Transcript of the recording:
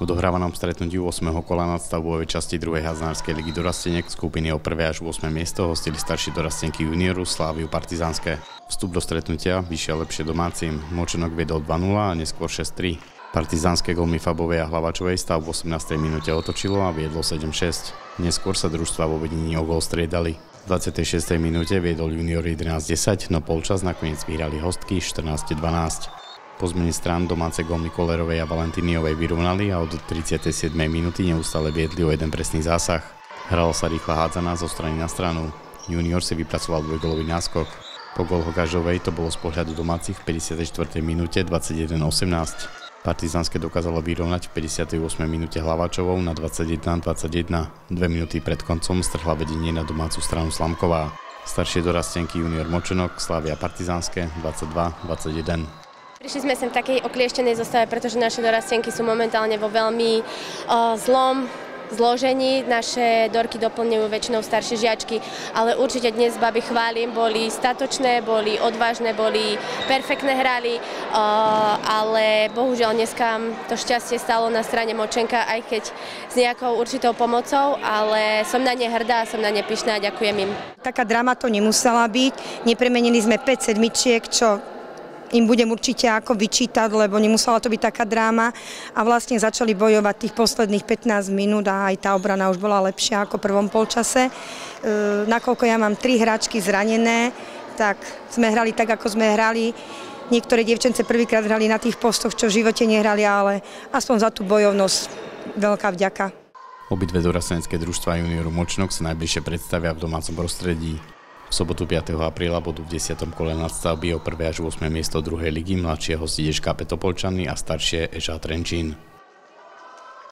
V dohrávanom stretnutí 8. kola nadstavbovej časti 2. hazánskej ligy dorasteniek skupiny o 1. až 8. miesto hostili starší dorastenky junioru Sláviu Partizánske. Vstup do stretnutia vyšiel lepšie domácim. Močenok viedol 2-0 a neskôr 6-3. Partizánske gólmi Fabovej a Hlavačovej stav v 18. minúte otočilo a viedlo 7-6. Neskôr sa družstva vo vedení o gól striedali. V 26. minúte viedol junior 11-10, no polčas nakoniec vyhrali hostky 14-12. Po zmene strán domáce gól Kolerovej a Valentíniovej vyrovnali a od 37. minúty neustále viedli o jeden presný zásah. Hrala sa rýchla hádzaná zo strany na stranu. Junior si vypracoval dvojgólový náskok. Po gól Hogažovej to bolo z pohľadu domácich v 54. minúte 21-18. Partizánske dokázalo vyrovnať v 58. minúte Hlavačovou na 21-21. 2 minúty pred koncom strhla vedenie na domácu stranu Slamková. Staršie dorastenky junior Močenok, Slavia Partizánske 22-21. Prišli sme sem v takej oklieštenej zostave, pretože naše dorastenky sú momentálne vo veľmi zlom zložení. Naše dorky doplňujú väčšinou staršie žiačky, ale určite dnes baby chválim, boli statočné, boli odvážne, boli perfektné hrali, ale bohužiaľ dneska to šťastie stalo na strane Močenka, aj keď s nejakou určitou pomocou, ale som na ne hrdá, som na ne pyšná a ďakujem im. Taká drama to nemusela byť, nepremenili sme 5 sedmičiek, čo im budem určite ako vyčítať, lebo nemusela to byť taká dráma a vlastne začali bojovať tých posledných 15 minút a aj tá obrana už bola lepšia ako v prvom polčase. Nakoľko ja mám 3 hráčky zranené, tak sme hrali tak, ako sme hrali. Niektoré dievčence prvýkrát hrali na tých postoch, čo v živote nehrali, ale aspoň za tú bojovnosť veľká vďaka. Obidve dorastenecké družstvá junioru Močenok sa najbližšie predstavia v domácom prostredí. V sobotu 5. apríla budú v 10. kole nadstavby o 1. až 8. miesto 2. ligy mladšie hostiť ŠKP Topolčany a staršie ŠA Trenčín.